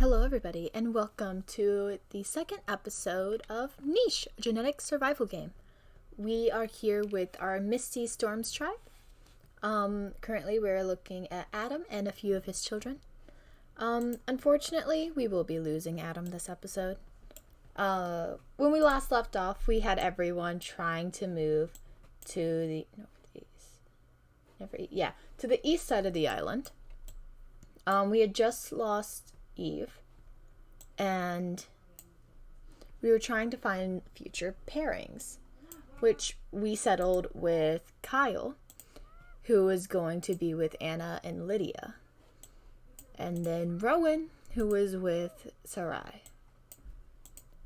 Hello everybody and welcome to the second episode of Niche, a genetic survival game. We are here with our Misty Storms tribe. Currently we're looking at Adam and a few of his children. Unfortunately, we will be losing Adam this episode. When we last left off, we had everyone trying to move to the east side of the island. We had just lost Eve, and we were trying to find future pairings, which we settled with Kyle, who was going to be with Anna and Lydia, and then Rowan, who was with Sarai.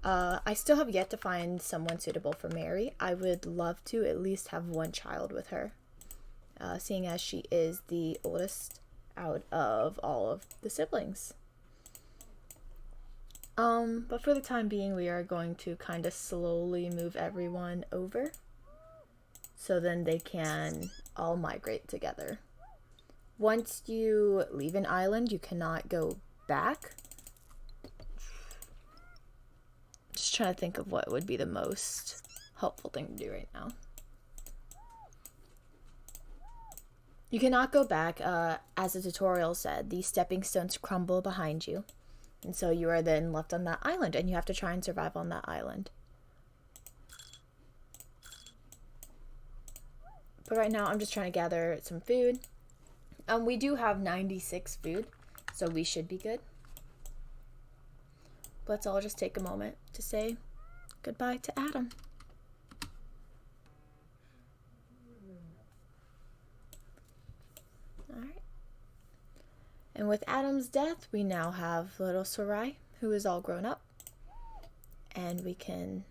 I still have yet to find someone suitable for Mary. I would love to at least have one child with her, seeing as she is the oldest out of all of the siblings. But for the time being, we are going to kind of slowly move everyone over so then they can all migrate together. Once you leave an island, you cannot go back. Just trying to think of what would be the most helpful thing to do right now. You cannot go back. As the tutorial said, the stepping stones crumble behind you. And so you are then left on that island, and you have to try and survive on that island. But right now, I'm just trying to gather some food. We do have 96 food, so we should be good. Let's all just take a moment to say goodbye to Adam. Alright. And with Adam's death, we now have little Sarai, who is all grown up. And we can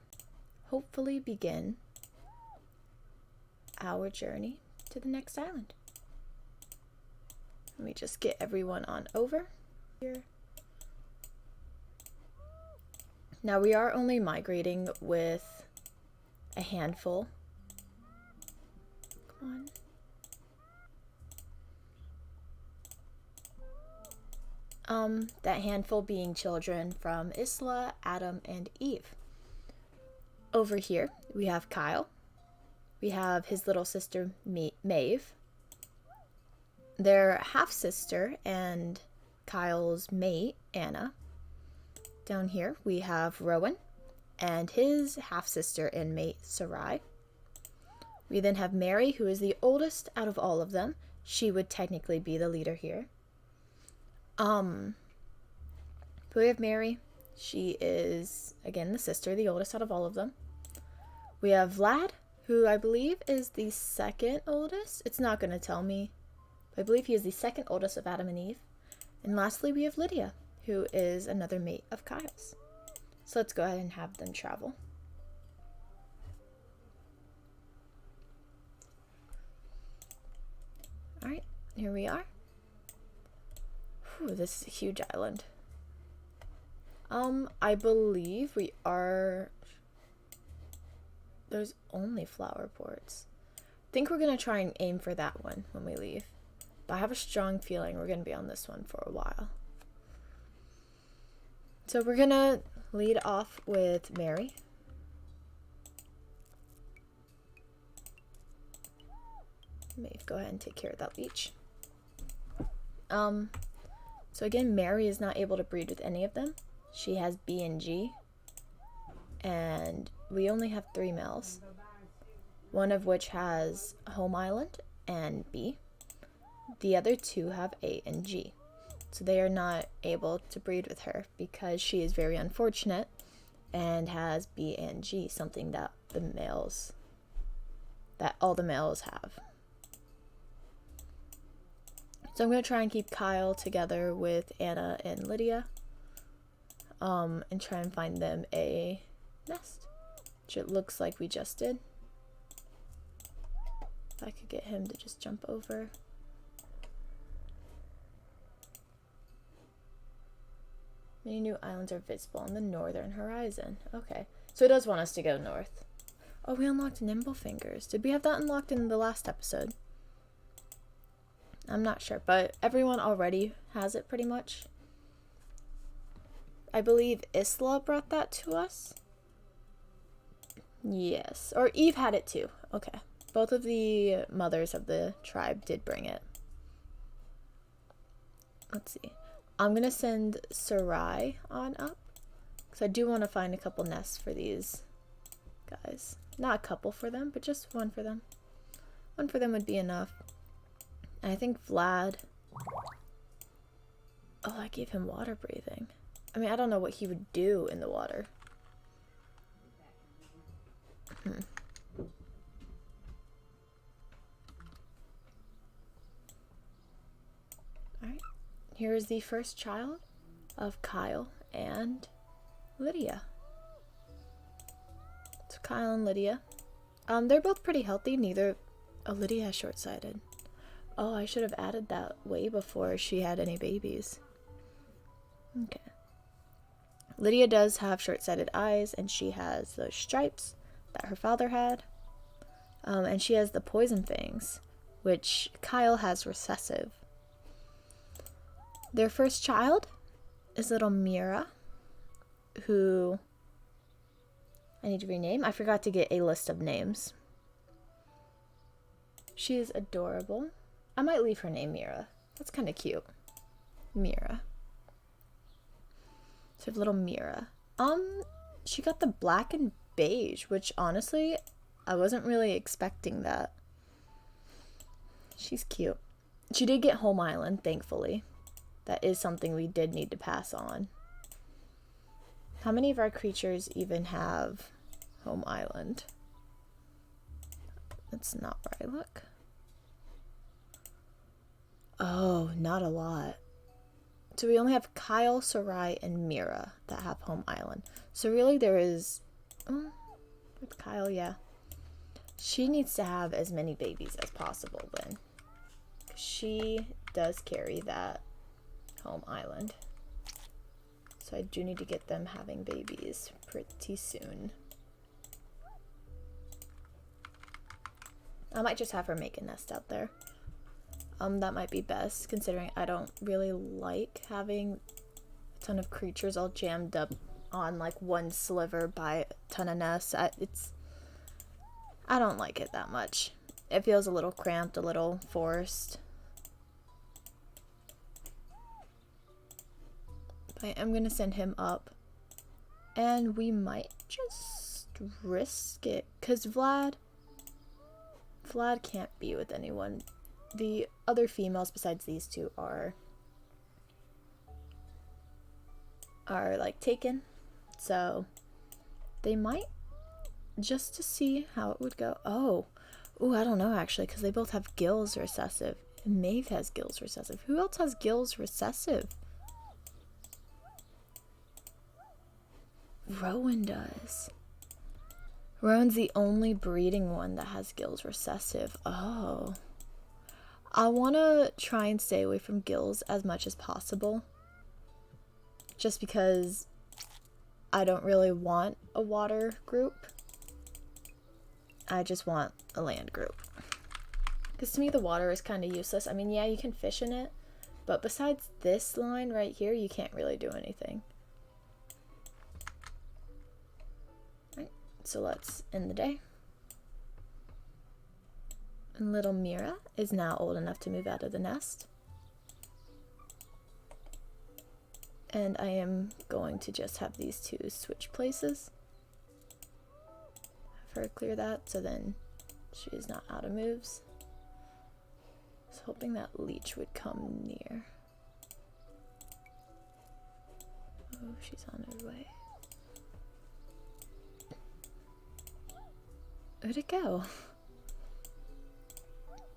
hopefully begin our journey to the next island. Let me just get everyone on over here. Now we are only migrating with a handful. Come on. That handful being children from Isla, Adam, and Eve. Over here, we have Kyle. We have his little sister, Maeve. Their half-sister and Kyle's mate, Anna. Down here, we have Rowan and his half-sister and mate, Sarai. We then have Mary, who is the oldest out of all of them. She would technically be the leader here. We have Mary. She is, again, the sister, the oldest out of all of them. We have Vlad, who I believe is the second oldest. It's not going to tell me, but I believe he is the second oldest of Adam and Eve. And lastly, we have Lydia, who is another mate of Kyle's. So let's go ahead and have them travel. Alright, here we are. Whew, this is a huge island. I believe we are... There's only flower ports. I think we're going to try and aim for that one when we leave. But I have a strong feeling we're going to be on this one for a while. So we're going to lead off with Mary. Maeve, go ahead and take care of that leech. So again, Mary is not able to breed with any of them. She has B and G. And we only have 3 males. One of which has Home Island and B. The other 2 have A and G. So they are not able to breed with her because she is very unfortunate and has B and G, something that all the males have. So I'm going to try and keep Kyle together with Anna and Lydia, and try and find them a nest, which it looks like we just did. If I could get him to just jump over. Many new islands are visible on the northern horizon. Okay, so it does want us to go north. Oh, we unlocked Nimble Fingers. Did we have that unlocked in the last episode? I'm not sure, but everyone already has it pretty much. I believe Isla brought that to us. Yes, or Eve had it too. Okay. Both of the mothers of the tribe did bring it. Let's see. I'm going to send Sarai on up. Because I do want to find a couple nests for these guys. Not a couple for them, but just one for them. One for them would be enough. And I think Vlad... Oh, I gave him water breathing. I mean, I don't know what he would do in the water. Alright. Here is the first child of Kyle and Lydia. So Kyle and Lydia. They're both pretty healthy. Neither... Oh, Lydia has short-sighted. Oh, I should have added that way before she had any babies. Okay. Lydia does have short-sighted eyes, and she has those stripes that her father had. And she has the poison fangs, which Kyle has recessive. Their first child is little Mira, who I need to rename. I forgot to get a list of names. She is adorable. I might leave her name Mira. That's kind of cute. Mira. So little Mira. She got the black and beige, which honestly, I wasn't really expecting that. She's cute. She did get Home Island, thankfully. That is something we did need to pass on. How many of our creatures even have Home Island? That's not where I look. Oh, not a lot. So we only have Kyle, Sarai, and Mira that have Home Island. So really there is... with Kyle, yeah. She needs to have as many babies as possible then. She does carry that Home Island. So I do need to get them having babies pretty soon. I might just have her make a nest out there. That might be best, considering I don't really like having a ton of creatures all jammed up on like one sliver by a ton of nests. I don't like it that much. It feels a little cramped, a little forced. But I'm gonna send him up, and we might just risk it, because Vlad can't be with anyone. The other females besides these two are like taken, so they might, just to see how it would go. Oh, I don't know actually, because they both have gills recessive. Maeve has gills recessive. Who else has gills recessive? Rowan does. Rowan's the only breeding one that has gills recessive. Oh. I want to try and stay away from gills as much as possible. Just because I don't really want a water group. I just want a land group. Because to me the water is kind of useless. I mean, yeah, you can fish in it. But besides this line right here, you can't really do anything. Right, so let's end the day. And little Mira is now old enough to move out of the nest. And I am going to just have these two switch places. Have her clear that so then she is not out of moves. I was hoping that leech would come near. Oh, she's on her way. Where'd it go?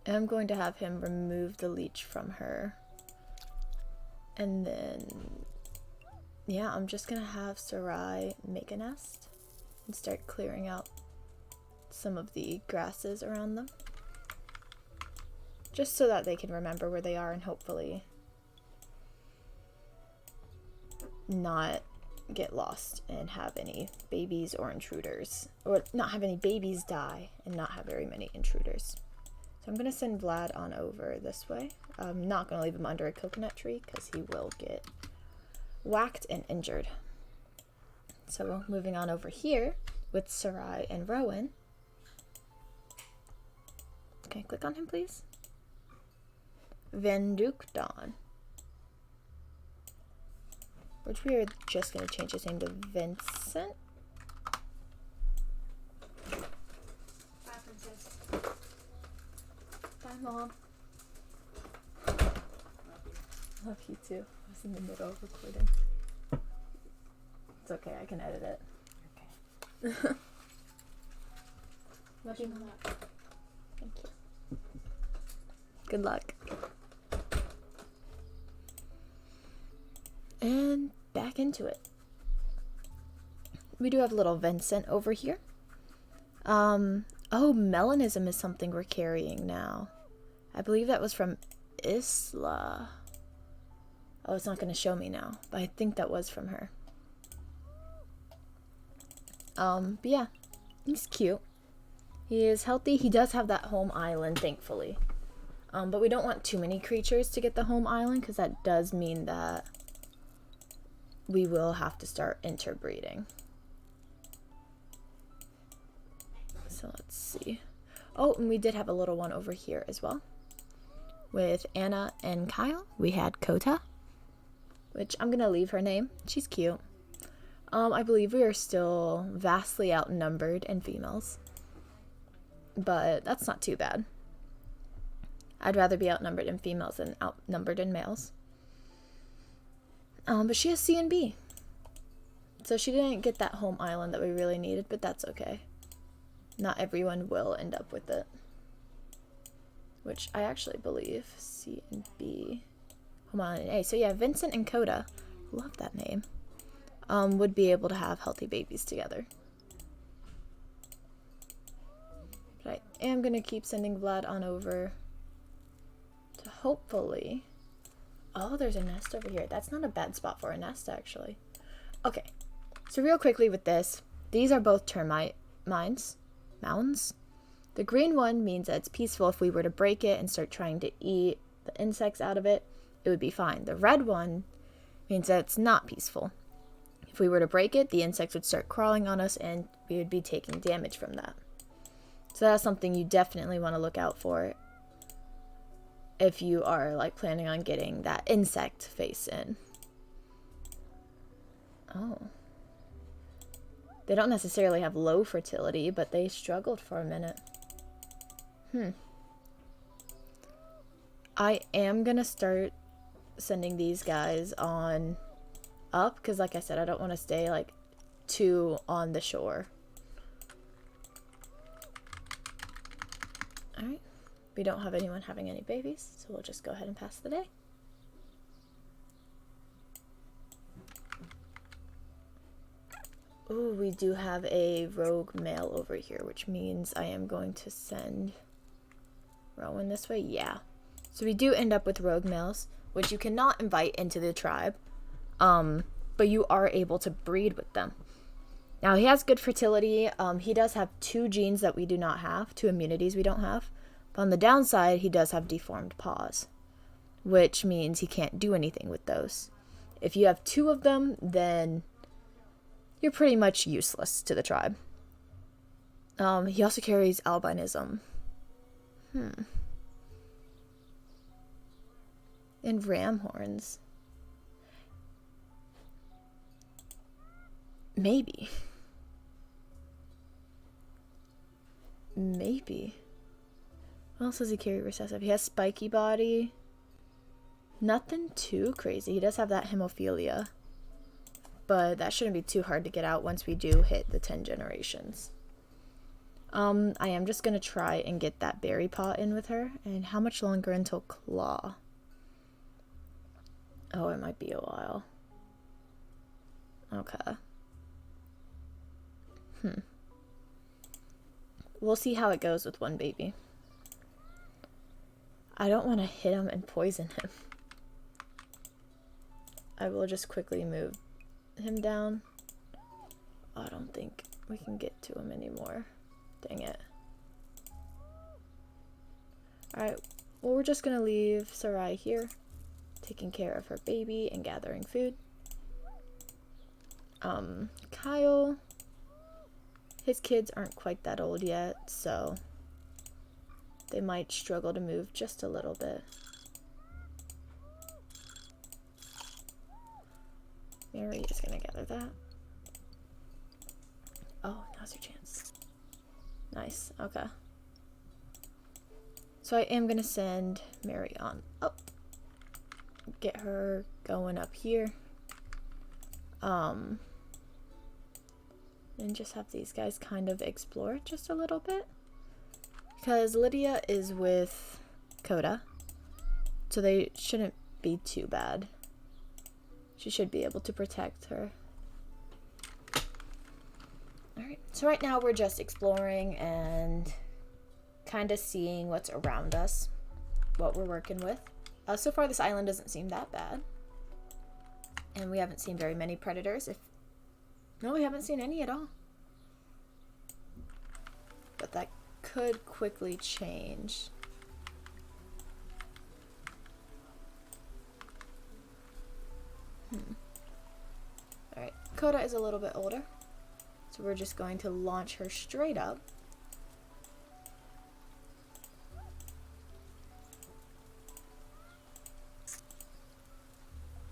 I'm going to have him remove the leech from her. And then, yeah, I'm just going to have Sarai make a nest and start clearing out some of the grasses around them. Just so that they can remember where they are and hopefully not get lost and have any babies or intruders. Or not have any babies die and not have very many intruders. So I'm going to send Vlad on over this way. I'm not going to leave him under a coconut tree because he will get whacked and injured. So moving on over here with Sarai and Rowan. Okay, click on him, please. Vendukdon. Which we are just going to change his name to Vincent. Bye, princess. Bye, Mom. Love you too. I was in the middle of recording. It's okay, I can edit it. Okay. Love you, Mom. Thank you. Good luck. And back into it. We do have little Vincent over here. Oh, melanism is something we're carrying now. I believe that was from Isla. Oh, it's not going to show me now, but I think that was from her. But yeah, he's cute. He is healthy. He does have that home island, thankfully. But we don't want too many creatures to get the home island, because that does mean that we will have to start interbreeding. So let's see. Oh, and we did have a little one over here as well. With Anna and Kyle, we had Kota, which I'm going to leave her name. She's cute. I believe we are still vastly outnumbered in females. But that's not too bad. I'd rather be outnumbered in females than outnumbered in males. But she has C and B. So she didn't get that home island that we really needed, but that's okay. Not everyone will end up with it. Which I actually believe C and B. Home island and A. So yeah, Vincent and Coda, love that name, would be able to have healthy babies together. But I am going to keep sending Vlad on over to hopefully... Oh, there's a nest over here. That's not a bad spot for a nest, actually. Okay, so real quickly with this, these are both termite mounds. The green one means that it's peaceful. If we were to break it and start trying to eat the insects out of it, it would be fine. The red one means that it's not peaceful. If we were to break it, the insects would start crawling on us and we would be taking damage from that. So that's something you definitely want to look out for if you are like planning on getting that insect face in. Oh. They don't necessarily have low fertility, but they struggled for a minute. I am gonna start sending these guys on up, because like I said, I don't want to stay like too on the shore. Alright. We don't have anyone having any babies, so we'll just go ahead and pass the day. Ooh, we do have a rogue male over here, which means I am going to send Rowan this way. Yeah. So we do end up with rogue males, which you cannot invite into the tribe, but you are able to breed with them. Now, he has good fertility. He does have 2 genes that we do not have, 2 immunities we don't have. But on the downside, he does have deformed paws, which means he can't do anything with those. If you have 2 of them, then you're pretty much useless to the tribe. He also carries albinism. And ram horns. Maybe. What else does he carry recessive? He has spiky body. Nothing too crazy. He does have that hemophilia. But that shouldn't be too hard to get out once we do hit the 10 generations. I am just going to try and get that berry pot in with her. And how much longer until claw? Oh, it might be a while. Okay. We'll see how it goes with one baby. I don't want to hit him and poison him. I will just quickly move him down. I don't think we can get to him anymore. Dang it. Alright, well, we're just gonna leave Sarai here, taking care of her baby and gathering food. Kyle, his kids aren't quite that old yet, so they might struggle to move just a little bit. Mary is gonna gather that. Oh, now's your chance. Nice, okay. So I am gonna send Mary on up. Get her going up here. And just have these guys kind of explore just a little bit. Because Lydia is with Coda, so they shouldn't be too bad. She should be able to protect her. Alright, so right now we're just exploring and kind of seeing what's around us, what we're working with. So far this island doesn't seem that bad. And we haven't seen very many predators. No, we haven't seen any at all. But that could quickly change. Alright, Coda is a little bit older. So we're just going to launch her straight up.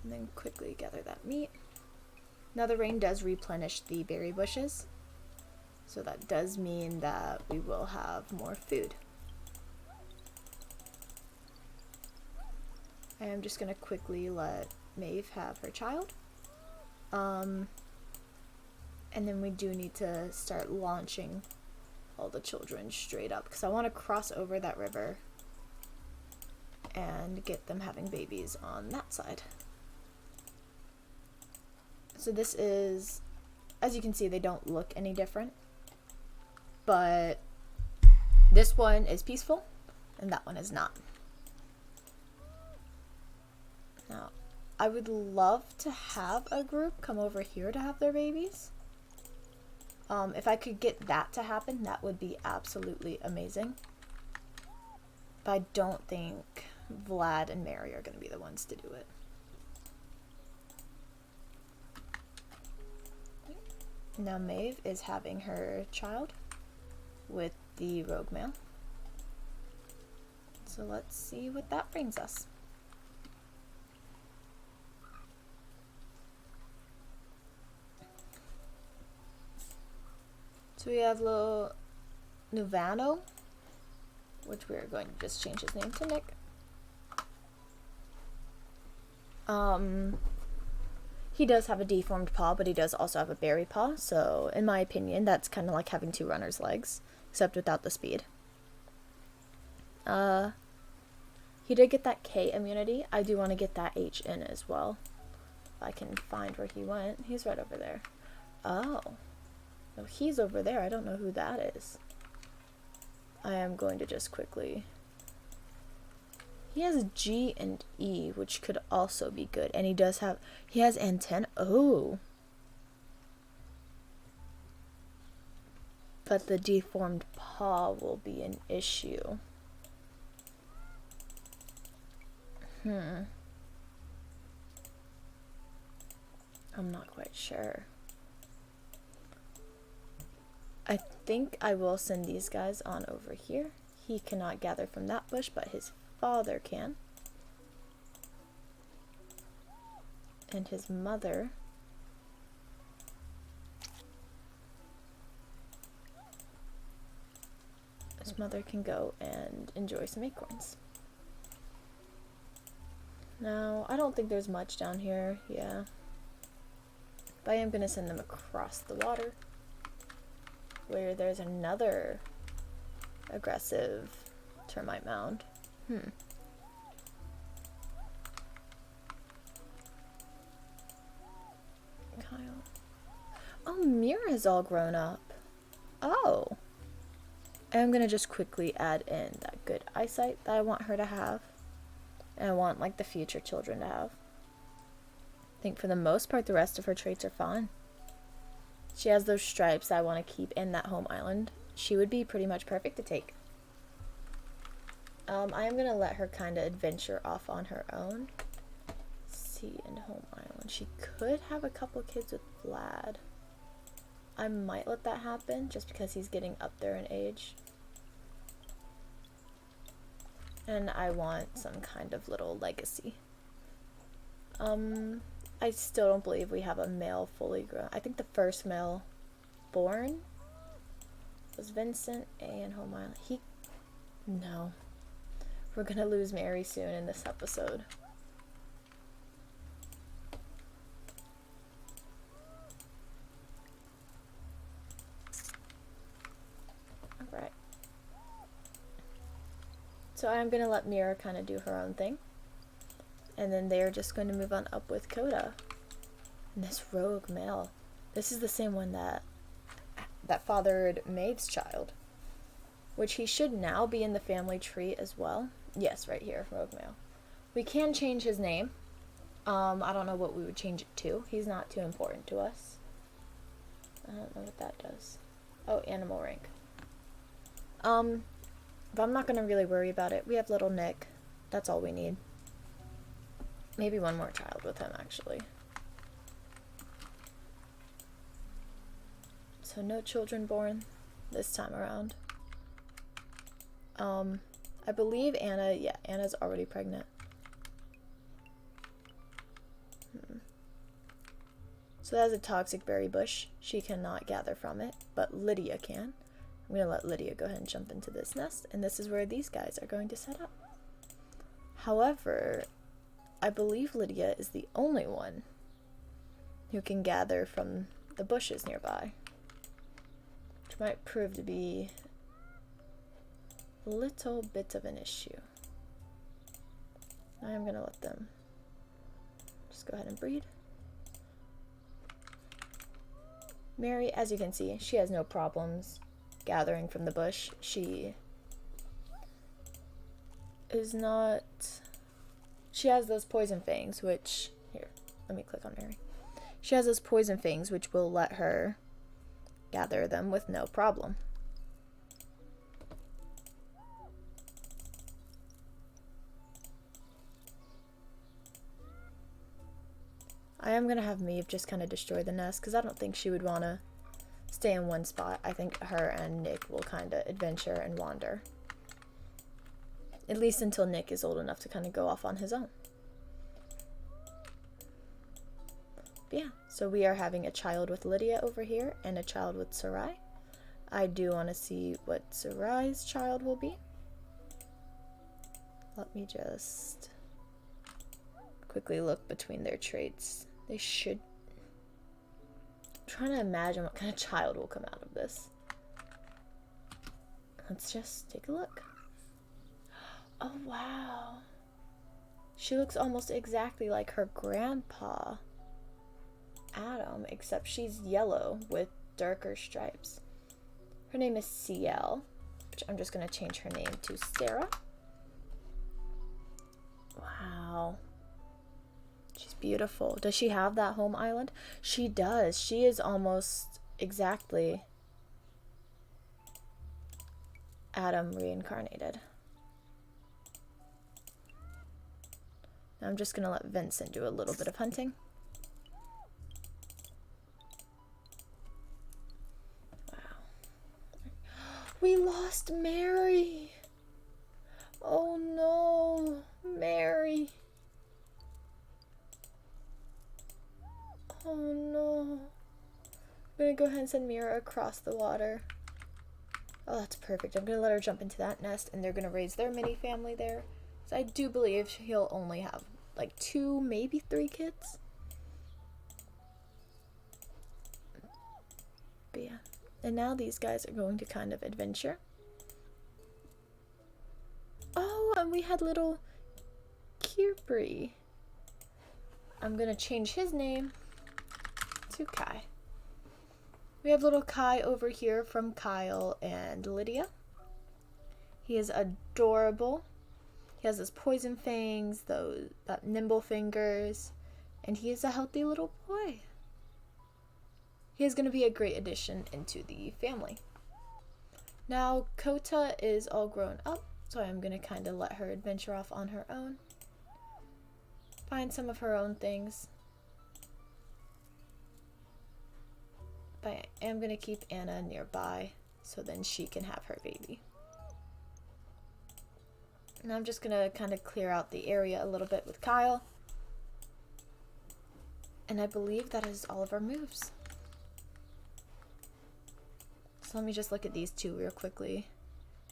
And then quickly gather that meat. Now the rain does replenish the berry bushes. So that does mean that we will have more food. I am just going to quickly let Maeve have her child. And then we do need to start launching all the children straight up because I want to cross over that river and get them having babies on that side. So this is, as you can see, they don't look any different, but this one is peaceful and that one is not. Now, I would love to have a group come over here to have their babies. If I could get that to happen, that would be absolutely amazing. But I don't think Vlad and Mary are going to be the ones to do it. Now Maeve is having her child with the rogue male. So let's see what that brings us. So we have little Nuvano, which we are going to just change his name to Nick. He does have a deformed paw, but he does also have a berry paw, so in my opinion, that's kind of like having two runner's legs, except without the speed. He did get that K immunity. I do want to get that H in as well. If I can find where he went. He's right over there. Oh. No, he's over there. I don't know who that is. I am going to just quickly... He has G and E, which could also be good. And he does have... He has antenna. Oh. But the deformed paw will be an issue. I'm not quite sure. I think I will send these guys on over here. He cannot gather from that bush, but his father can. And his mother. His mother can go and enjoy some acorns. Now, I don't think there's much down here. Yeah. But I am going to send them across the water, where there's another aggressive termite mound. Kyle. Oh, Mira's all grown up. Oh. I'm going to just quickly add in that good eyesight that I want her to have. And I want, like, the future children to have. I think for the most part, the rest of her traits are fine. She has those stripes that I want to keep in that home island. She would be pretty much perfect to take. I am going to let her kind of adventure off on her own. Sea and Home Island. She could have a couple kids with Vlad. I might let that happen just because he's getting up there in age. And I want some kind of little legacy. I still don't believe we have a male fully grown. I think the first male born was Vincent and Home Island. No. We're gonna lose Mary soon in this episode. Alright. So I'm gonna let Mira kind of do her own thing. And then they're just going to move on up with Coda. And this rogue male. This is the same one that fathered Maeve's child. Which he should now be in the family tree as well. Yes, right here, rogue male. We can change his name. I don't know what we would change it to. He's not too important to us. I don't know what that does. Oh, animal rank. But I'm not going to really worry about it. We have little Nick. That's all we need. Maybe one more child with him, actually. So no children born this time around. I believe Anna's already pregnant. So that's a toxic berry bush. She cannot gather from it, but Lydia can. I'm going to let Lydia go ahead and jump into this nest, and this is where these guys are going to set up. However, I believe Lydia is the only one who can gather from the bushes nearby, which might prove to be a little bit of an issue. I'm gonna let them just go ahead and breed. Mary, as you can see, she has no problems gathering from the bush. She is not... She has those poison fangs, which... Here, let me click on Mary. She has those poison fangs, which will let her gather them with no problem. I am going to have Maeve just kind of destroy the nest, because I don't think she would want to stay in one spot. I think her and Nick will kind of adventure and wander. At least until Nick is old enough to kind of go off on his own. But yeah, so we are having a child with Lydia over here and a child with Sarai. I do want to see what Sarai's child will be. Let me just quickly look between their traits. They should... I'm trying to imagine what kind of child will come out of this. Let's just take a look. Oh, wow. She looks almost exactly like her grandpa, Adam, except she's yellow with darker stripes. Her name is CL, which I'm just going to change her name to Sarah. Wow. She's beautiful. Does she have that home island? She does. She is almost exactly Adam reincarnated. Now I'm just going to let Vincent do a little bit of hunting. Wow. We lost Mary. Oh no, Mary. Oh no. I'm going to go ahead and send Mira across the water. Oh, that's perfect. I'm going to let her jump into that nest, and they're going to raise their mini family there. So I do believe he'll only have like 2, maybe 3 kids. But yeah. And now these guys are going to kind of adventure. Oh, and we had little Kipri. I'm going to change his name to Kai. We have little Kai over here from Kyle and Lydia. He is adorable. He has those poison fangs, that nimble fingers, and he is a healthy little boy. He is going to be a great addition into the family. Now, Kota is all grown up, so I'm going to kind of let her adventure off on her own. find some of her own things. But I am going to keep Anna nearby so then she can have her baby. And I'm just going to kind of clear out the area a little bit with Kyle. And I believe that is all of our moves. So let me just look at these two real quickly.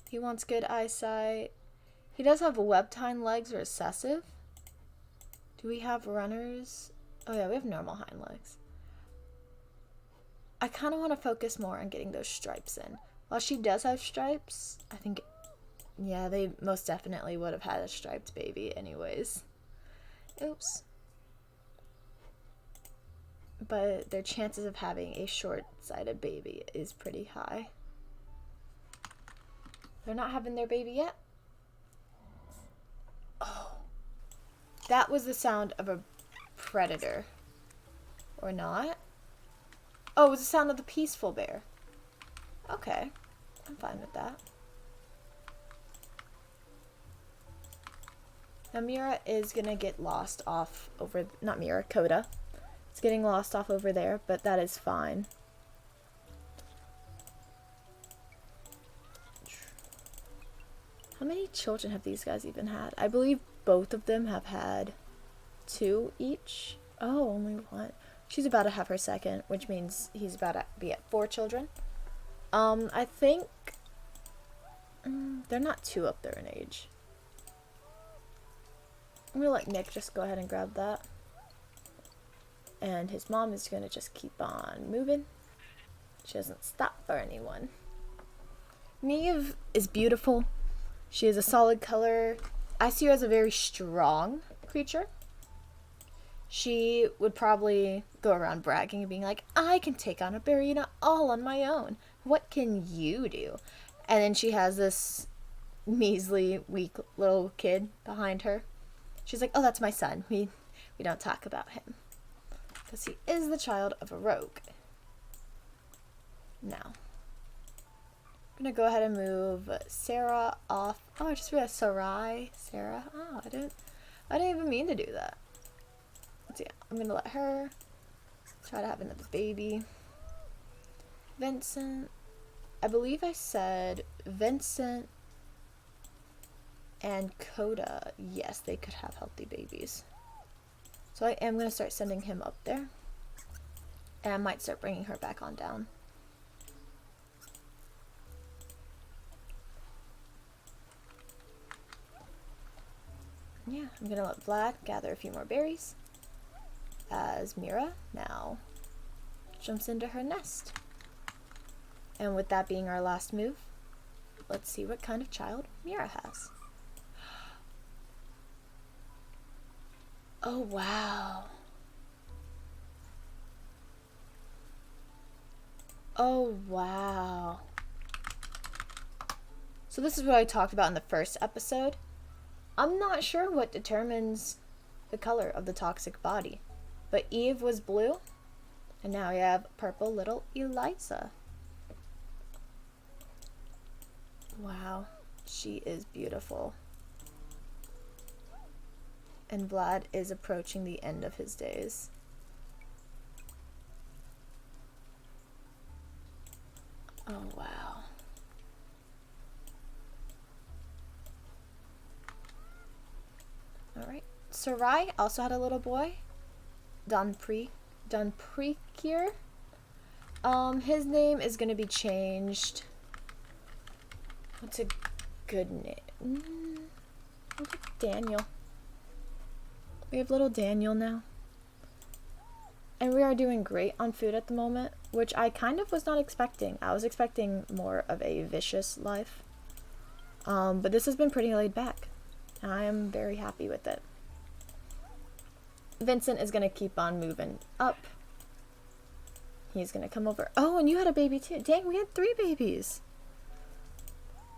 He wants good eyesight. He does have webbed hind legs or recessive. Do we have runners? Oh yeah, we have normal hind legs. I kind of want to focus more on getting those stripes in. While she does have stripes, I think, yeah, they most definitely would have had a striped baby anyways. Oops. But their chances of having a short-sighted baby is pretty high. They're not having their baby yet. Oh. That was the sound of a predator. Or not. Oh, it was the sound of the peaceful bear. Okay. I'm fine with that. Now Mira is going to get lost off over... Not Mira, Coda. It's getting lost off over there, but that is fine. How many children have these guys even had? I believe both of them have had 2 each. Oh, only one. She's about to have her second, which means he's about to be at 4 children. I think they're not too up there in age. I'm gonna let Nick just go ahead and grab that. And his mom is gonna just keep on moving. She doesn't stop for anyone. Neve is beautiful. She is a solid color. I see her as a very strong creature. She would probably go around bragging and being like, I can take on a Barina all on my own. What can you do? And then she has this measly, weak little kid behind her. She's like, oh, that's my son. We don't talk about him. Because he is the child of a rogue. Now, I'm going to go ahead and move Sarah off. Oh, I just realized Sarah. Oh, I didn't even mean to do that. Let's see. I'm going to let her try to have another baby. Vincent. I believe I said Vincent and Coda. Yes, they could have healthy babies. So I am going to start sending him up there. And I might start bringing her back on down. Yeah, I'm going to let Vlad gather a few more berries. As Mira now jumps into her nest. And with that being our last move, let's see what kind of child Mira has. Oh, wow. Oh, wow. So this is what I talked about in the first episode. I'm not sure what determines the color of the toxic body. But Eve was blue. And now we have purple little Eliza. Wow. She is beautiful. And Vlad is approaching the end of his days. Oh, wow. Alright. Sarai also had a little boy. Dunprekir. His name is going to be changed. What's a good name? Daniel. We have little Daniel now. And we are doing great on food at the moment, which I kind of was not expecting. I was expecting more of a vicious life. But this has been pretty laid back. And I am very happy with it. Vincent is going to keep on moving up. He's going to come over. Oh, and you had a baby too. Dang, we had 3 babies.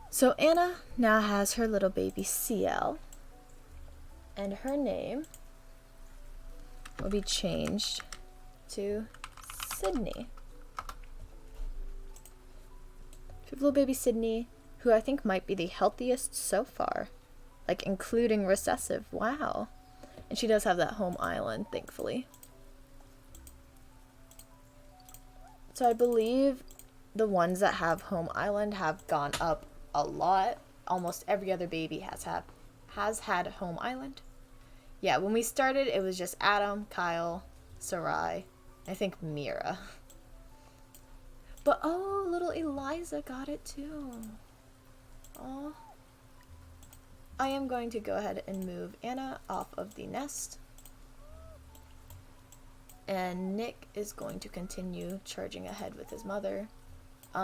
So Anna now has her little baby CL. And her name will be changed to Sydney. We have little baby Sydney, who I think might be the healthiest so far. Like, including recessive. Wow. And she does have that home island, thankfully. So I believe the ones that have home island have gone up a lot. Almost every other baby has had home island. Yeah, when we started, it was just Adam, Kyle, Sarai, I think Mira. But oh, little Eliza got it too. Oh. I am going to go ahead and move Anna off of the nest. And Nick is going to continue charging ahead with his mother.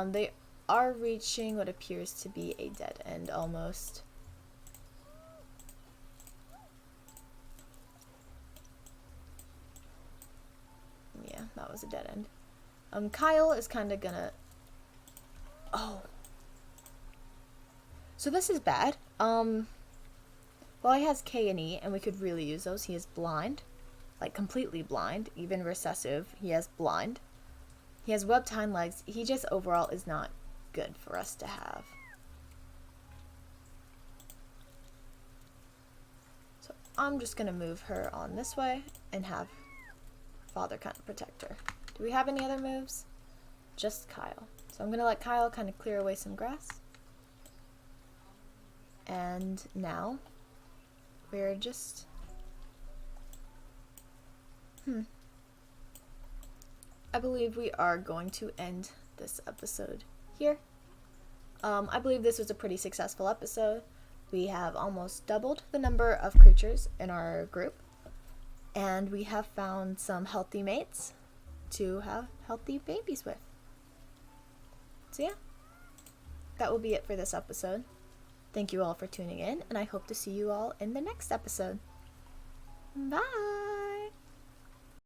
They are reaching what appears to be a dead end almost. Yeah, that was a dead end. Kyle is kind of gonna... Oh. So this is bad. Well, he has K and E, and we could really use those. He is blind. Like, completely blind. Even recessive. He has blind. He has webbed hind legs. He just overall is not good for us to have. So I'm just going to move her on this way and have Father kind of protect her. Do we have any other moves? Just Kyle. So I'm going to let Kyle kind of clear away some grass. And now we're just... I believe we are going to end this episode here. I believe this was a pretty successful episode. We have almost doubled the number of creatures in our group. And we have found some healthy mates to have healthy babies with. So yeah, that will be it for this episode. Thank you all for tuning in, and I hope to see you all in the next episode. Bye!